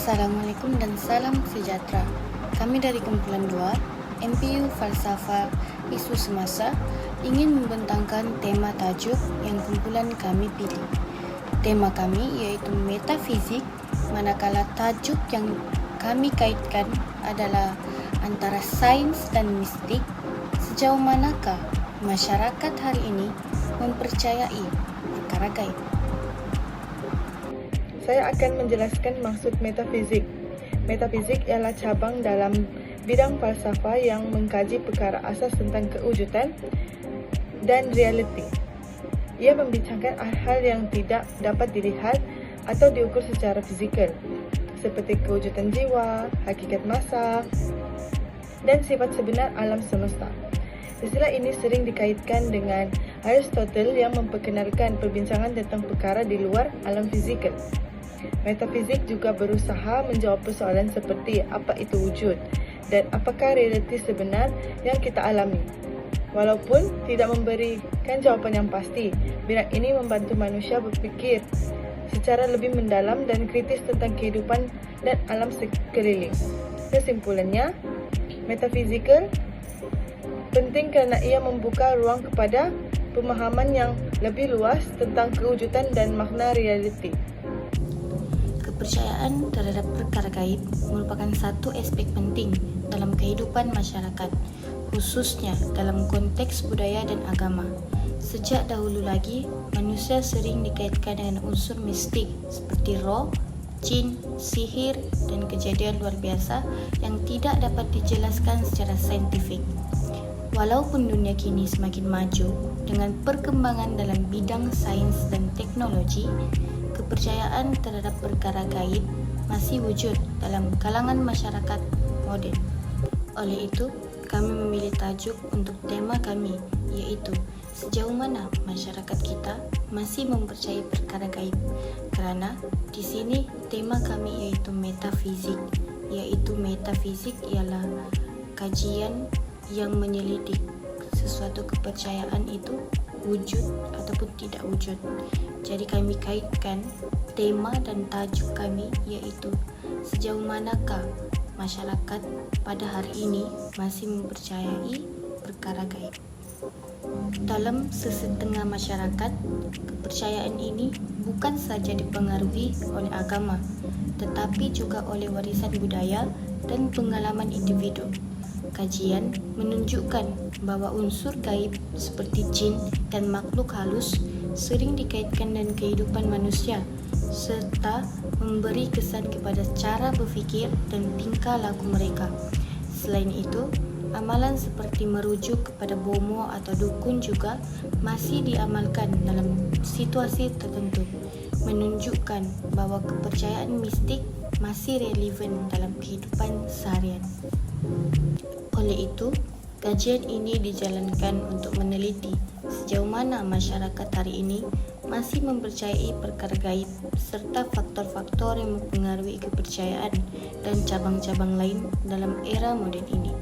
Assalamualaikum dan salam sejahtera. Kami dari kumpulan 2, MPU Falsafah Isu Semasa ingin membentangkan tema tajuk yang kumpulan kami pilih. Tema kami iaitu metafizik, manakala tajuk yang kami kaitkan adalah antara sains dan mistik. Sejauh manakah masyarakat hari ini mempercayai perkara gaib? Saya akan menjelaskan maksud metafizik. Metafizik ialah cabang dalam bidang falsafah yang mengkaji perkara asas tentang kewujudan dan realiti. Ia membincangkan hal yang tidak dapat dilihat atau diukur secara fizikal, seperti kewujudan jiwa, hakikat masa, dan sifat sebenar alam semesta. Istilah ini sering dikaitkan dengan Aristotle yang memperkenalkan perbincangan tentang perkara di luar alam fizikal. Metafizik juga berusaha menjawab persoalan seperti apa itu wujud dan apakah realiti sebenar yang kita alami. Walaupun tidak memberikan jawapan yang pasti, bidang ini membantu manusia berfikir secara lebih mendalam dan kritis tentang kehidupan dan alam sekeliling. Kesimpulannya, metafizikal penting kerana ia membuka ruang kepada pemahaman yang lebih luas tentang kewujudan dan makna realiti. Kepercayaan terhadap perkara gaib merupakan satu aspek penting dalam kehidupan masyarakat, khususnya dalam konteks budaya dan agama. Sejak dahulu lagi, manusia sering dikaitkan dengan unsur mistik seperti roh, jin, sihir, dan kejadian luar biasa yang tidak dapat dijelaskan secara saintifik. Walaupun dunia kini semakin maju dengan perkembangan dalam bidang sains dan teknologi, kepercayaan terhadap perkara gaib masih wujud dalam kalangan masyarakat moden. Oleh itu, kami memilih tajuk untuk tema kami, iaitu sejauh mana masyarakat kita masih mempercayai perkara gaib. Kerana di sini tema kami iaitu metafizik, iaitu metafizik ialah kajian yang menyelidik sesuatu kepercayaan itu wujud ataupun tidak wujud. Jadi kami kaitkan tema dan tajuk kami iaitu sejauh manakah masyarakat pada hari ini masih mempercayai perkara gaib. Dalam sesetengah masyarakat, kepercayaan ini bukan saja dipengaruhi oleh agama, tetapi juga oleh warisan budaya dan pengalaman individu. Kajian menunjukkan bahawa unsur gaib seperti jin dan makhluk halus sering dikaitkan dengan kehidupan manusia serta memberi kesan kepada cara berfikir dan tingkah laku mereka. Selain itu, amalan seperti merujuk kepada bomo atau dukun juga masih diamalkan dalam situasi tertentu, menunjukkan bahawa kepercayaan mistik masih relevan dalam kehidupan seharian. Oleh itu, kajian ini dijalankan untuk meneliti sejauh mana masyarakat hari ini masih mempercayai perkara gaib serta faktor-faktor yang mempengaruhi kepercayaan dan cabang-cabang lain dalam era moden ini.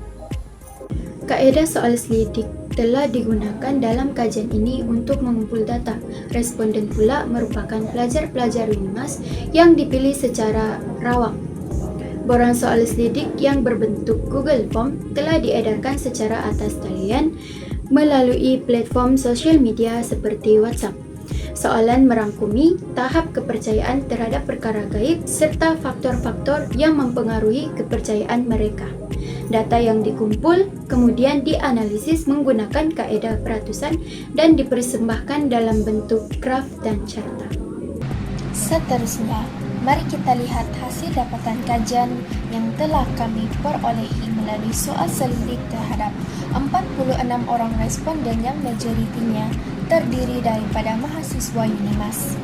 Kaedah soal selidik telah digunakan dalam kajian ini untuk mengumpul data. Responden pula merupakan pelajar-pelajar UNIMAS yang dipilih secara rawak. Borang soal selidik yang berbentuk Google Form telah diedarkan secara atas talian melalui platform sosial media seperti WhatsApp. Soalan merangkumi tahap kepercayaan terhadap perkara gaib serta faktor-faktor yang mempengaruhi kepercayaan mereka. Data yang dikumpul kemudian dianalisis menggunakan kaedah peratusan dan dipersembahkan dalam bentuk graf dan carta. Seterusnya, mari kita lihat hasil dapatan kajian yang telah kami perolehi melalui soal selidik terhadap 46 orang responden yang majoritinya terdiri daripada mahasiswa UNIMAS.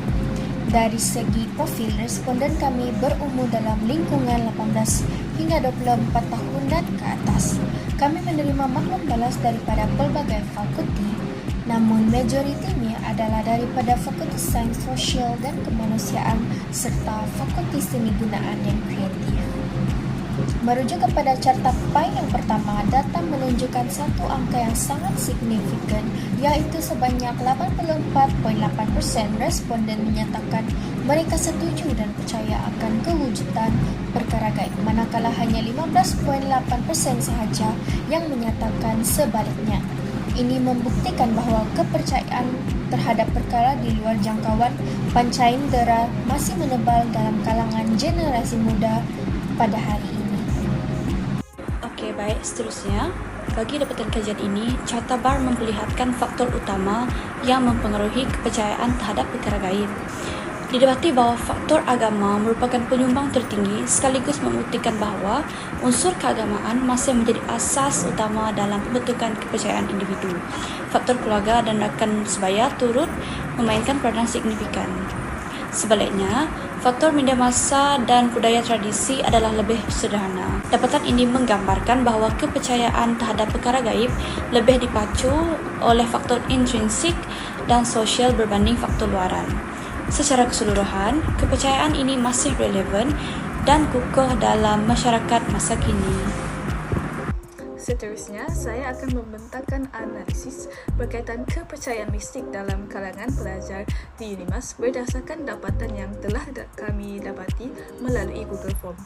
Dari segi profil, responden kami berumur dalam lingkungan 18 hingga 24 tahun dan ke atas. Kami menerima maklum balas daripada pelbagai fakulti, namun majoritinya adalah daripada Fakulti Sains Sosial dan Kemanusiaan serta Fakulti Seni Gunaan dan Kreatif. Merujuk kepada carta pie yang pertama, data menunjukkan satu angka yang sangat signifikan, iaitu sebanyak 84.8% responden menyatakan Mereka setuju dan percaya akan kewujudan perkara gaib, manakala hanya 15.8% sahaja yang menyatakan sebaliknya. Ini membuktikan bahawa kepercayaan terhadap perkara di luar jangkauan pancaindera masih menebal dalam kalangan generasi muda pada hari ini. Okey, baik. Seterusnya, bagi dapatan kajian ini, Carta Bar memperlihatkan faktor utama yang mempengaruhi kepercayaan terhadap perkara gaib. Didapati bahawa faktor agama merupakan penyumbang tertinggi sekaligus membuktikan bahawa unsur keagamaan masih menjadi asas utama dalam pembentukan kepercayaan individu. Faktor keluarga dan rakan sebaya turut memainkan peranan signifikan. Sebaliknya, faktor media massa dan budaya tradisi adalah lebih sederhana. Dapatan ini menggambarkan bahawa kepercayaan terhadap perkara gaib lebih dipacu oleh faktor intrinsik dan sosial berbanding faktor luaran. Secara keseluruhan, kepercayaan ini masih relevan dan kukuh dalam masyarakat masa kini. Seterusnya, saya akan membentangkan analisis berkaitan kepercayaan mistik dalam kalangan pelajar di UNIMAS berdasarkan dapatan yang telah kami dapati melalui Google Form.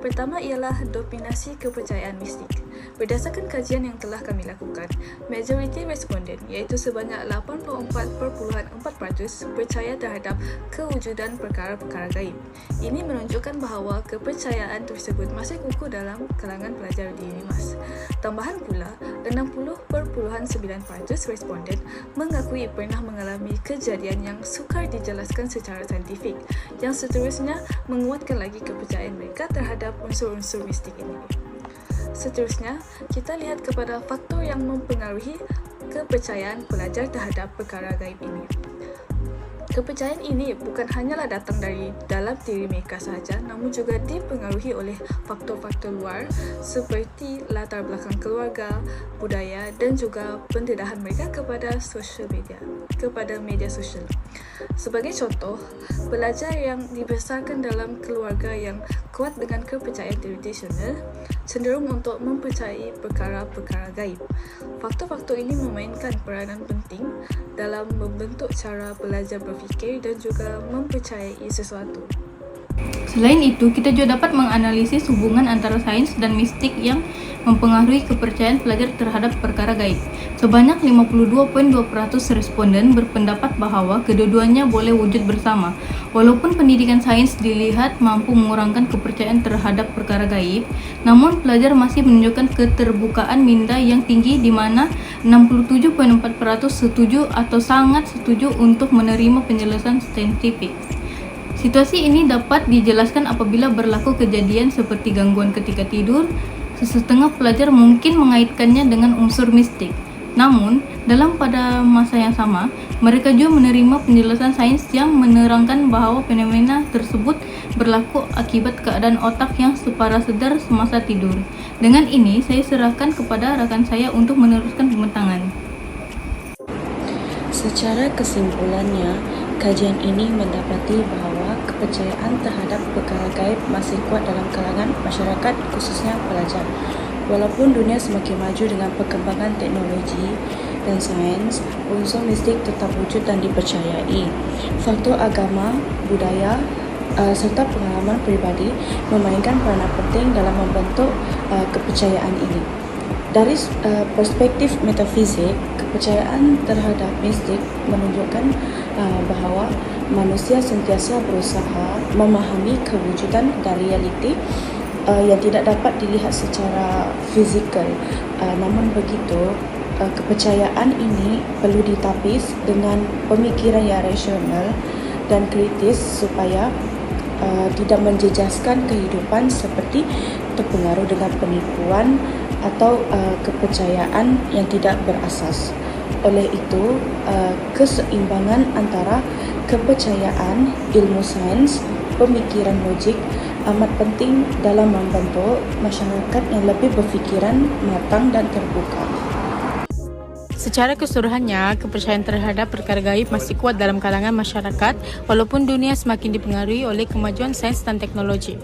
Pertama ialah dominasi kepercayaan mistik. Berdasarkan kajian yang telah kami lakukan, majoriti responden iaitu sebanyak 84.4% percaya terhadap kewujudan perkara-perkara gaib. Ini menunjukkan bahawa kepercayaan tersebut masih kukuh dalam kalangan pelajar di UNIMAS. Tambahan pula, 60.9% responden mengakui pernah mengalami kejadian yang sukar dijelaskan secara saintifik, yang seterusnya menguatkan lagi kepercayaan mereka terhadap unsur-unsur mistik ini. Seterusnya, kita lihat kepada faktor yang mempengaruhi kepercayaan pelajar terhadap perkara gaib ini. Kepercayaan ini bukan hanyalah datang dari dalam diri mereka sahaja, namun juga dipengaruhi oleh faktor-faktor luar seperti latar belakang keluarga, budaya dan juga pendedahan mereka kepada media sosial. Sebagai contoh, pelajar yang dibesarkan dalam keluarga yang kuat dengan kepercayaan tradisional cenderung untuk mempercayai perkara-perkara gaib. Faktor-faktor ini memainkan peranan penting dalam membentuk cara pelajar berfikir dan juga mempercayai sesuatu. Selain itu, kita juga dapat menganalisis hubungan antara sains dan mistik yang mempengaruhi kepercayaan pelajar terhadap perkara gaib. Sebanyak 52.2% responden berpendapat bahawa kedua-duanya boleh wujud bersama. Walaupun pendidikan sains dilihat mampu mengurangkan kepercayaan terhadap perkara gaib, namun pelajar masih menunjukkan keterbukaan minda yang tinggi di mana 67.4% setuju atau sangat setuju untuk menerima penjelasan saintifik. Situasi ini dapat dijelaskan apabila berlaku kejadian seperti gangguan ketika tidur. Setengah pelajar mungkin mengaitkannya dengan unsur mistik. Namun, pada masa yang sama, mereka juga menerima penjelasan sains yang menerangkan bahawa fenomena tersebut berlaku akibat keadaan otak yang separah-sedar semasa tidur. Dengan ini, saya serahkan kepada rakan saya untuk meneruskan pembentangan. Secara kesimpulannya, kajian ini mendapati bahawa kepercayaan terhadap perkara gaib masih kuat dalam kalangan masyarakat, khususnya pelajar. Walaupun dunia semakin maju dengan perkembangan teknologi dan sains, unsur mistik tetap wujud dan dipercayai. Faktor agama, budaya serta pengalaman peribadi memainkan peranan penting dalam membentuk kepercayaan ini. Dari perspektif metafisik, kepercayaan terhadap mistik menunjukkan bahawa manusia sentiasa berusaha memahami kewujudan dan realiti yang tidak dapat dilihat secara fizikal. Namun begitu, kepercayaan ini perlu ditapis dengan pemikiran yang rasional dan kritis supaya tidak menjejaskan kehidupan seperti terpengaruh dengan penipuan atau kepercayaan yang tidak berasas. Oleh itu, keseimbangan antara kepercayaan, ilmu sains, pemikiran logik amat penting dalam membentuk masyarakat yang lebih berfikiran matang dan terbuka. Secara keseluruhannya, kepercayaan terhadap perkara gaib masih kuat dalam kalangan masyarakat walaupun dunia semakin dipengaruhi oleh kemajuan sains dan teknologi.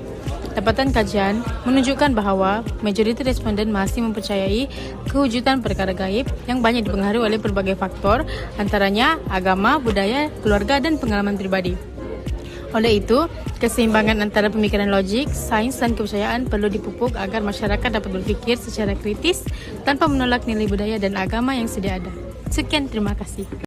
Dapatan kajian menunjukkan bahawa majoriti responden masih mempercayai kewujudan perkara gaib yang banyak dipengaruhi oleh berbagai faktor, antaranya agama, budaya, keluarga dan pengalaman pribadi. Oleh itu, keseimbangan antara pemikiran logik, sains dan kepercayaan perlu dipupuk agar masyarakat dapat berfikir secara kritis tanpa menolak nilai budaya dan agama yang sedia ada. Sekian, terima kasih.